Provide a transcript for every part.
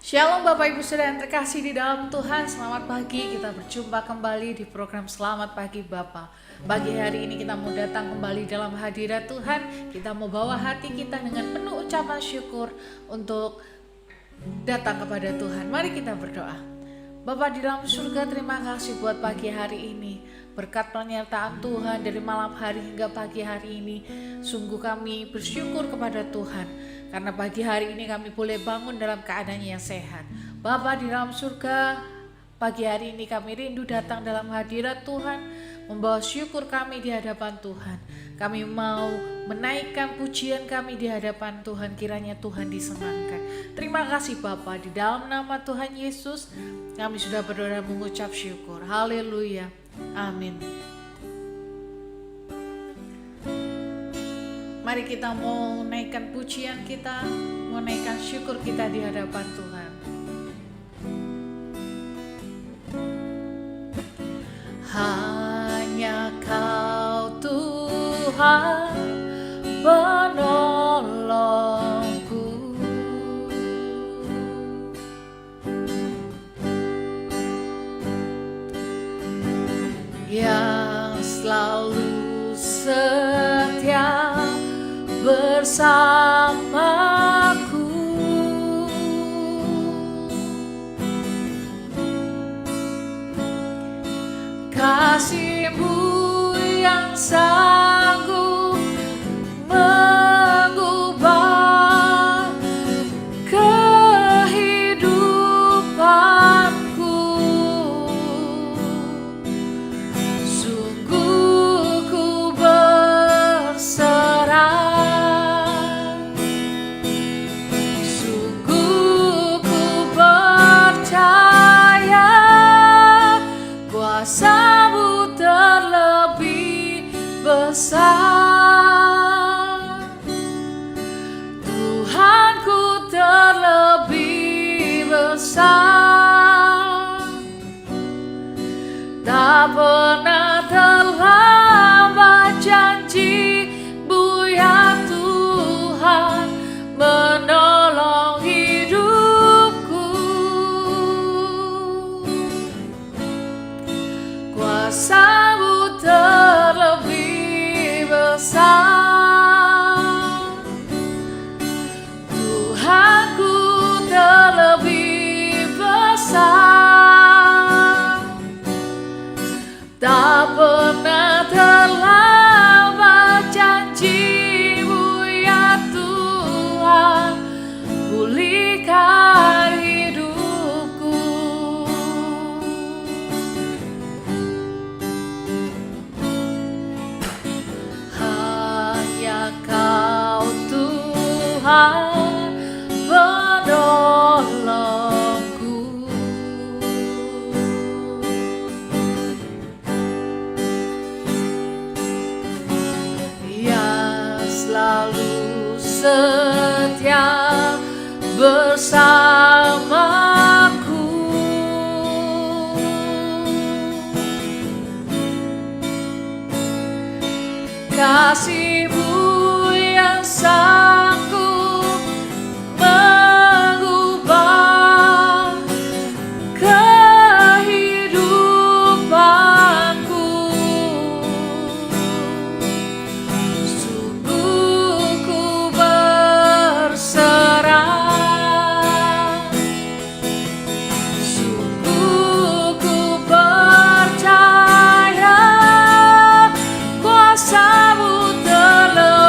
Shalom Bapak Ibu Saudara yang terkasih di dalam Tuhan. Selamat pagi, kita berjumpa kembali di program Selamat Pagi Bapa. Pagi hari ini kita mau datang kembali dalam hadirat Tuhan. Kita mau bawa hati kita dengan penuh ucapan syukur untuk datang kepada Tuhan. Mari kita berdoa. Bapa di dalam surga, terima kasih buat pagi hari ini. Berkat penyertaan Tuhan dari malam hari hingga pagi hari ini, sungguh kami bersyukur kepada Tuhan. Karena pagi hari ini kami boleh bangun dalam keadaan yang sehat. Bapa di dalam surga, pagi hari ini kami rindu datang dalam hadirat Tuhan, membawa syukur kami di hadapan Tuhan. Kami mau menaikkan pujian kami di hadapan Tuhan, kiranya Tuhan disenangkan. Terima kasih Bapa, di dalam nama Tuhan Yesus kami sudah berdoa dan mengucap syukur. Haleluya. Amin. Mari kita mau naikkan pujian kita, mau naikkan syukur kita di hadapan Tuhan. Hanya Kau Tuhan penolongku, yang selalu setia bersamaku. Kasih-Mu yang sanggup mengubah kehidupanku. Sungguh ku berserah, sungguh ku percaya kuasa-Mu terlebih besar. Tuhanku terlebih besar. Tak pernah terlambat janji-Mu ya Tuhan menolong hidupku. Kuasa-Mu terlebih besar. Tuhanku terlebih besar. Tak pernah terlambat janji-Mu ya Tuhan, pulihkan hidupku. Hanya Kau Tuhan penolongku, yang selalu setia bersamaku. Kasih-Mu yang sanggup mengubah kehidupanku. Sungguh ku berserah, sungguh ku percaya kuasa-Mu terlebih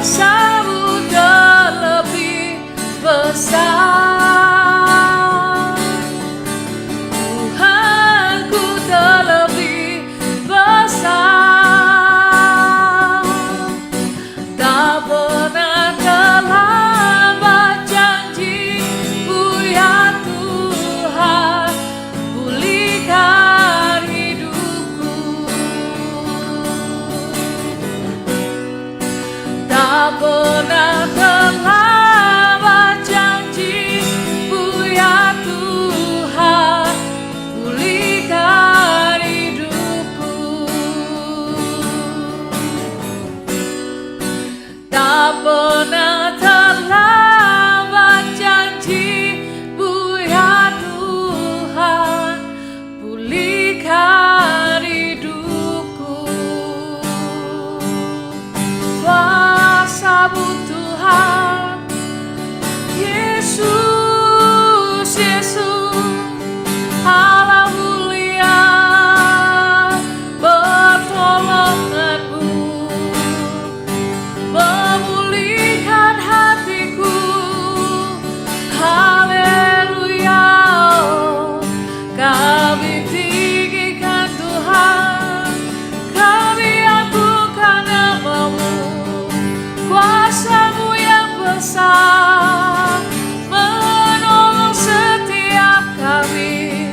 kuasa-Mu terlebih besar. Tuhanku terlebih besar. Tak pernah terlambat janji-Mu ya Tuhan, pulihkan hidupku. Tak pernah terlambat janji-Mu ya Tuhan, pulihkan hidupku. Tak pernah terlambat janji-Mu ya Tuhan, pulihkan hidupku. Kuasa-Mu Tuhan, Yesus, Yesus, Allah mulia, pertolongan-Mu memulihkan hatiku. Haleluya, kami tinggikan Tuhan, kami agungkan nama-Mu. Kuasa-Mu yang besar menolong setiap kami,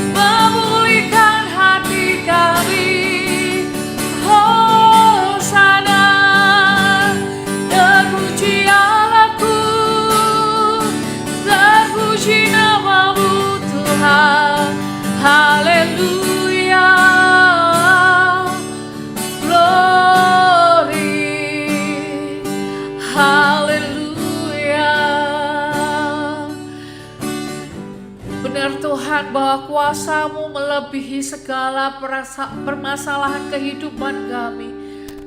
memulihkan hati kami. Hosana, terpuji Allahku, terpuji nama-Mu Tuhan. Haleluya, glory, haleluya. Benar Tuhan bahwa kuasa-Mu melebihi segala permasalahan kehidupan kami.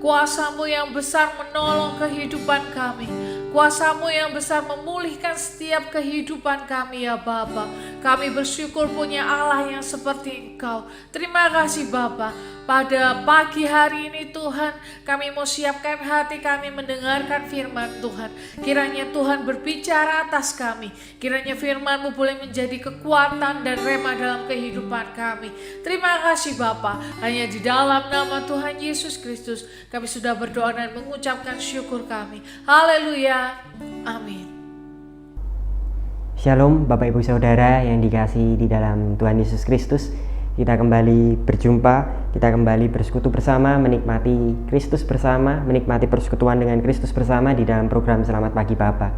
Kuasa-Mu yang besar menolong kehidupan kami. Kuasa-Mu yang besar memulihkan setiap kehidupan kami ya Bapa. Kami bersyukur punya Allah yang seperti Engkau. Terima kasih Bapa. Pada pagi hari ini Tuhan, kami mau siapkan hati kami mendengarkan firman Tuhan. Kiranya Tuhan berbicara atas kami. Kiranya firman-Mu boleh menjadi kekuatan dan rema dalam kehidupan kami. Terima kasih Bapa. Hanya di dalam nama Tuhan Yesus Kristus kami sudah berdoa dan mengucapkan syukur kami. Haleluya. Amin. Shalom Bapak Ibu Saudara yang dikasihi di dalam Tuhan Yesus Kristus. Kita kembali berjumpa, kita kembali bersekutu bersama, menikmati Kristus bersama, menikmati persekutuan dengan Kristus bersama di dalam program Selamat Pagi Bapa.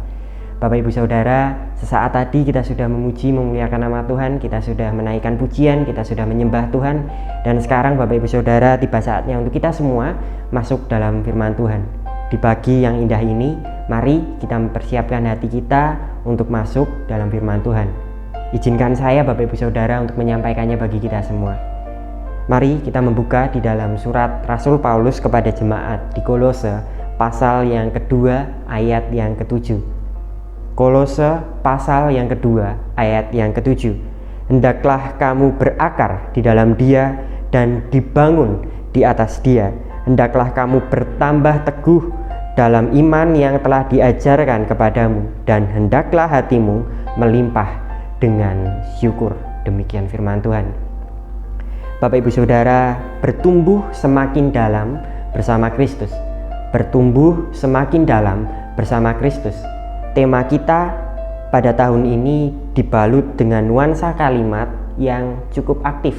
Bapak Ibu Saudara, sesaat tadi kita sudah memuji, memuliakan nama Tuhan, kita sudah menaikkan pujian, kita sudah menyembah Tuhan. Dan sekarang Bapak Ibu Saudara, tiba saatnya untuk kita semua masuk dalam firman Tuhan. Di pagi yang indah ini, mari kita mempersiapkan hati kita untuk masuk dalam firman Tuhan. Izinkan saya Bapak Ibu Saudara untuk menyampaikannya bagi kita semua. Mari kita membuka di dalam surat Rasul Paulus kepada jemaat di Kolose pasal yang kedua ayat yang ketujuh. Kolose pasal yang kedua ayat yang ketujuh. Hendaklah kamu berakar di dalam Dia dan dibangun di atas Dia. Hendaklah kamu bertambah teguh dalam iman yang telah diajarkan kepadamu, dan hendaklah hatimu melimpah dengan syukur. Demikian firman Tuhan. Bapak Ibu Saudara, bertumbuh semakin dalam bersama Kristus. Bertumbuh semakin dalam bersama Kristus. Tema kita pada tahun ini dibalut dengan nuansa kalimat yang cukup aktif.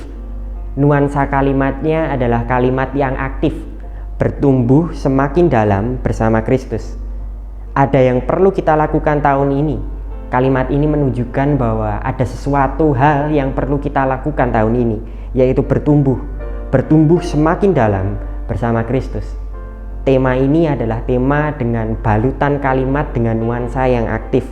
Nuansa kalimatnya adalah kalimat yang aktif. Bertumbuh semakin dalam bersama Kristus. Ada yang perlu kita lakukan tahun ini. Kalimat ini menunjukkan bahwa ada sesuatu hal yang perlu kita lakukan tahun ini, yaitu bertumbuh semakin dalam bersama Kristus. Tema ini adalah tema dengan balutan kalimat dengan nuansa yang aktif.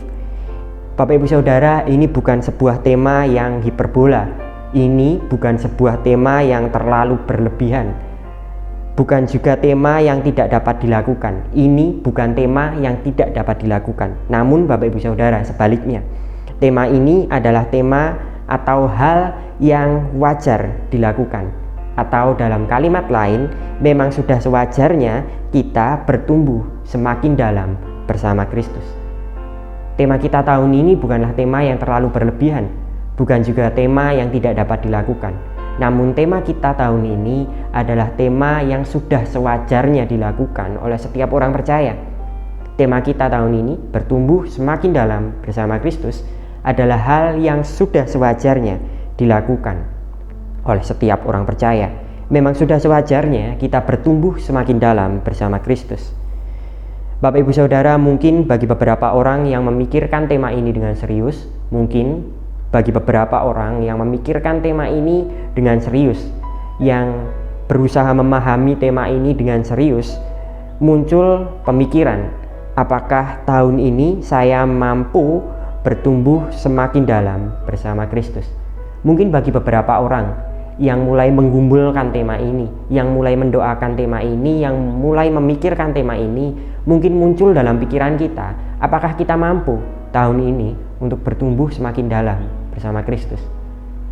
Bapak Ibu Saudara, ini bukan sebuah tema yang hiperbola. Ini bukan sebuah tema yang terlalu berlebihan. Bukan juga tema yang tidak dapat dilakukan. Ini bukan tema yang tidak dapat dilakukan. Namun Bapak Ibu Saudara, sebaliknya, tema ini adalah tema atau hal yang wajar dilakukan. Atau dalam kalimat lain, memang sudah sewajarnya kita bertumbuh semakin dalam bersama Kristus. Tema kita tahun ini bukanlah tema yang terlalu berlebihan, bukan juga tema yang tidak dapat dilakukan. Namun tema kita tahun ini adalah tema yang sudah sewajarnya dilakukan oleh setiap orang percaya. Tema kita tahun ini, bertumbuh semakin dalam bersama Kristus, adalah hal yang sudah sewajarnya dilakukan oleh setiap orang percaya. Memang sudah sewajarnya kita bertumbuh semakin dalam bersama Kristus. Bapak Ibu Saudara, mungkin bagi beberapa orang yang memikirkan tema ini dengan serius, mungkin bagi beberapa orang yang memikirkan tema ini dengan serius, yang berusaha memahami tema ini dengan serius, muncul pemikiran, apakah tahun ini saya mampu bertumbuh semakin dalam bersama Kristus? Mungkin bagi beberapa orang yang mulai menggumulkan tema ini, yang mulai mendoakan tema ini, yang mulai memikirkan tema ini, mungkin muncul dalam pikiran kita, apakah kita mampu tahun ini untuk bertumbuh semakin dalam bersama Kristus?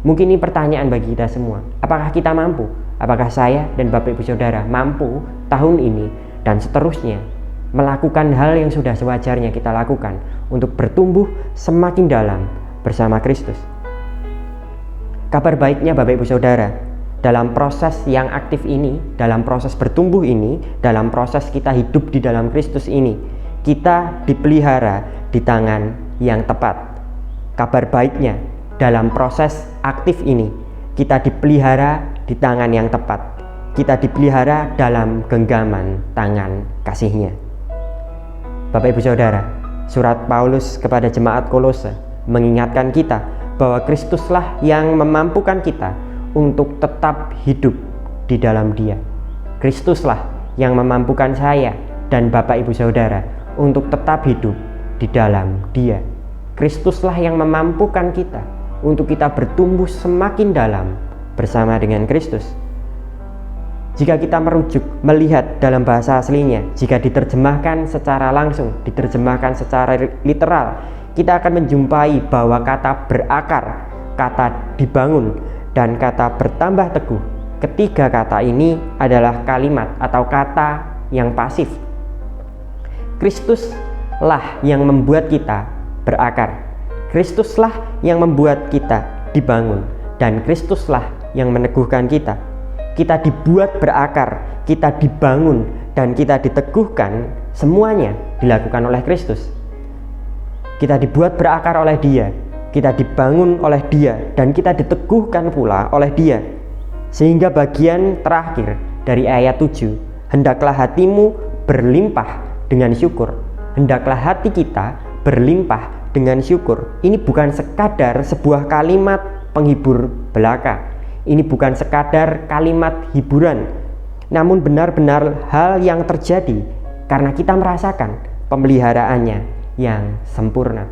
Mungkin ini pertanyaan bagi kita semua. Apakah kita mampu? Apakah saya dan Bapak Ibu Saudara mampu tahun ini dan seterusnya melakukan hal yang sudah sewajarnya kita lakukan untuk bertumbuh semakin dalam bersama Kristus? Kabar baiknya Bapak Ibu Saudara, dalam proses yang aktif ini, dalam proses bertumbuh ini, dalam proses kita hidup di dalam Kristus ini, kita dipelihara di tangan yang tepat. Kabar baiknya, dalam proses aktif ini, kita dipelihara di tangan yang tepat. Kita dipelihara dalam genggaman tangan kasih-Nya. Bapak Ibu Saudara, surat Paulus kepada jemaat Kolose mengingatkan kita bahwa Kristuslah yang memampukan kita untuk tetap hidup di dalam Dia. Kristuslah yang memampukan saya dan Bapak Ibu Saudara untuk tetap hidup di dalam Dia. Kristuslah yang memampukan kita untuk kita bertumbuh semakin dalam bersama dengan Kristus. Jika kita merujuk, melihat dalam bahasa aslinya, jika diterjemahkan secara langsung, diterjemahkan secara literal, kita akan menjumpai bahwa kata berakar, kata dibangun, dan kata bertambah teguh, ketiga kata ini adalah kalimat atau kata yang pasif. Kristuslah yang membuat kita berakar, Kristuslah yang membuat kita dibangun, dan Kristuslah yang meneguhkan kita. Kita dibuat berakar, kita dibangun, dan kita diteguhkan, semuanya dilakukan oleh Kristus. Kita dibuat berakar oleh Dia, kita dibangun oleh Dia, dan kita diteguhkan pula oleh Dia. Sehingga bagian terakhir dari ayat 7, hendaklah hatimu berlimpah dengan syukur. Hendaklah hati kita berlimpah dengan syukur. Ini bukan sekadar sebuah kalimat penghibur belaka. Ini bukan sekadar kalimat hiburan, namun benar-benar hal yang terjadi karena kita merasakan pemeliharaannya yang sempurna.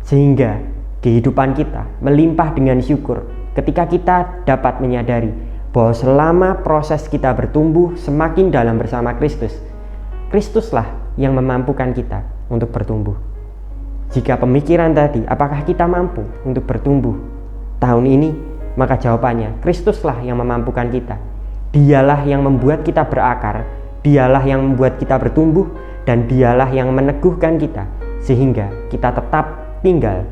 Sehingga kehidupan kita melimpah dengan syukur ketika kita dapat menyadari bahwa selama proses kita bertumbuh semakin dalam bersama Kristus, Kristuslah yang memampukan kita untuk bertumbuh. Jika pemikiran tadi, apakah kita mampu untuk bertumbuh tahun ini? Maka jawabannya, Kristuslah yang memampukan kita. Dialah yang membuat kita berakar, Dialah yang membuat kita bertumbuh, dan Dialah yang meneguhkan kita sehingga kita tetap tinggal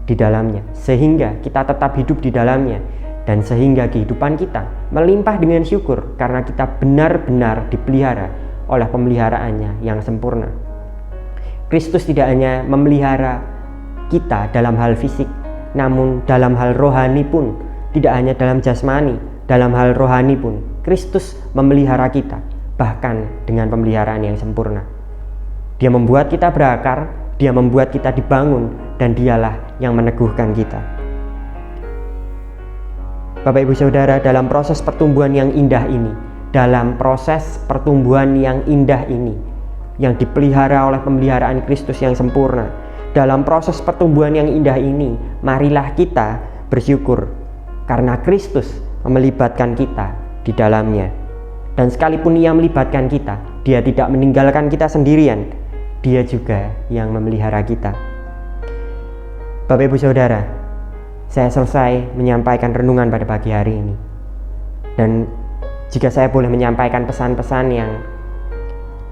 di dalamnya, sehingga kita tetap hidup di dalamnya, dan sehingga kehidupan kita melimpah dengan syukur karena kita benar-benar dipelihara oleh pemeliharaannya yang sempurna. Kristus tidak hanya memelihara kita dalam hal fisik, namun dalam hal rohani pun. Tidak hanya dalam jasmani, dalam hal rohani pun Kristus memelihara kita, bahkan dengan pemeliharaan yang sempurna. Dia membuat kita berakar, Dia membuat kita dibangun, dan Dialah yang meneguhkan kita. Bapak Ibu Saudara, dalam proses pertumbuhan yang indah ini, dalam proses pertumbuhan yang indah ini, yang dipelihara oleh pemeliharaan Kristus yang sempurna, dalam proses pertumbuhan yang indah ini, marilah kita bersyukur karena Kristus melibatkan kita di dalamnya. Dan sekalipun Ia melibatkan kita, Dia tidak meninggalkan kita sendirian. Dia juga yang memelihara kita. Bapak Ibu Saudara, saya selesai menyampaikan renungan pada pagi hari ini. Dan jika saya boleh menyampaikan pesan-pesan yang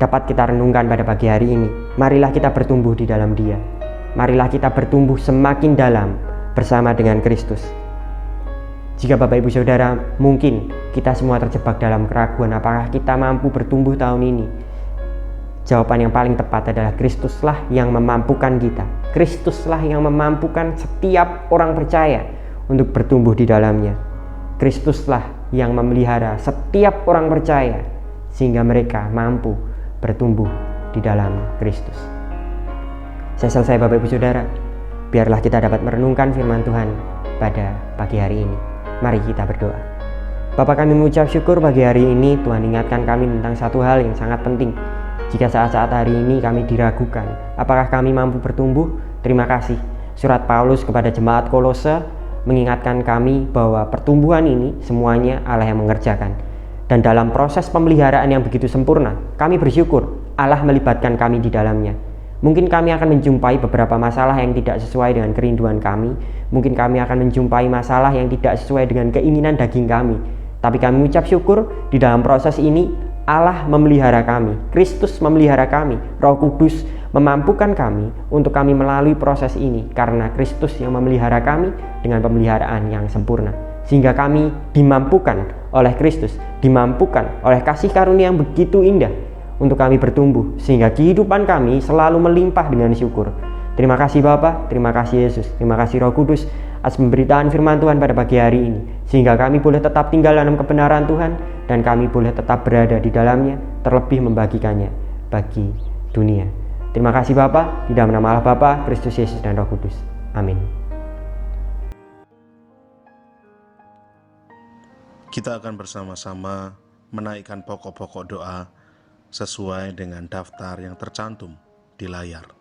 dapat kita renungkan pada pagi hari ini, marilah kita bertumbuh di dalam Dia. Marilah kita bertumbuh semakin dalam bersama dengan Kristus. Jika Bapak Ibu Saudara, mungkin kita semua terjebak dalam keraguan apakah kita mampu bertumbuh tahun ini, jawaban yang paling tepat adalah Kristuslah yang memampukan kita. Kristuslah yang memampukan setiap orang percaya untuk bertumbuh di dalamnya. Kristuslah yang memelihara setiap orang percaya sehingga mereka mampu bertumbuh di dalam Kristus. Saya selesai Bapak Ibu Saudara. Biarlah kita dapat merenungkan firman Tuhan pada pagi hari ini. Mari kita berdoa. Bapa, kami mengucap syukur pagi hari ini Tuhan ingatkan kami tentang satu hal yang sangat penting. Jika saat-saat hari ini kami diragukan, apakah kami mampu bertumbuh? Terima kasih. Surat Paulus kepada jemaat Kolose mengingatkan kami bahwa pertumbuhan ini semuanya Allah yang mengerjakan. Dan dalam proses pemeliharaan yang begitu sempurna, kami bersyukur Allah melibatkan kami di dalamnya. Mungkin kami akan menjumpai beberapa masalah yang tidak sesuai dengan kerinduan kami. Mungkin kami akan menjumpai masalah yang tidak sesuai dengan keinginan daging kami. Tapi kami mengucap syukur di dalam proses ini Allah memelihara kami, Kristus memelihara kami, Roh Kudus memampukan kami untuk kami melalui proses ini karena Kristus yang memelihara kami dengan pemeliharaan yang sempurna. Sehingga kami dimampukan oleh Kristus, dimampukan oleh kasih karunia yang begitu indah untuk kami bertumbuh, sehingga kehidupan kami selalu melimpah dengan syukur. Terima kasih Bapa, terima kasih Yesus, terima kasih Roh Kudus atas pemberitaan firman Tuhan pada pagi hari ini, sehingga kami boleh tetap tinggal dalam kebenaran Tuhan dan kami boleh tetap berada di dalamnya, terlebih membagikannya bagi dunia. Terima kasih Bapa, di dalam nama Allah Bapa, Kristus Yesus dan Roh Kudus. Amin. Kita akan bersama-sama menaikkan pokok-pokok doa sesuai dengan daftar yang tercantum di layar.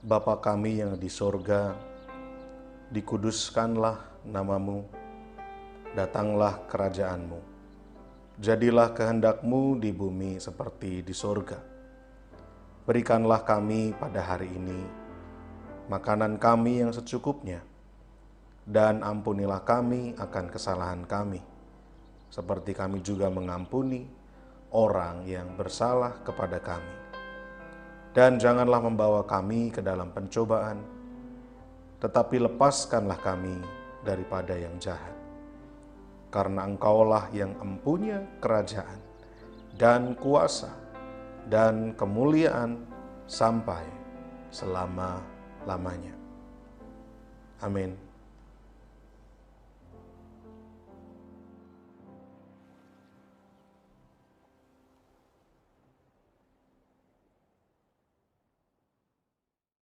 Bapa kami yang di sorga, dikuduskanlah namamu, datanglah kerajaanmu, jadilah kehendakmu di bumi seperti di sorga. Berikanlah kami pada hari ini makanan kami yang secukupnya, dan ampunilah kami akan kesalahan kami, seperti kami juga mengampuni orang yang bersalah kepada kami. Dan janganlah membawa kami ke dalam pencobaan, tetapi lepaskanlah kami daripada yang jahat. Karena Engkaulah yang empunya kerajaan dan kuasa dan kemuliaan sampai selama-lamanya. Amin.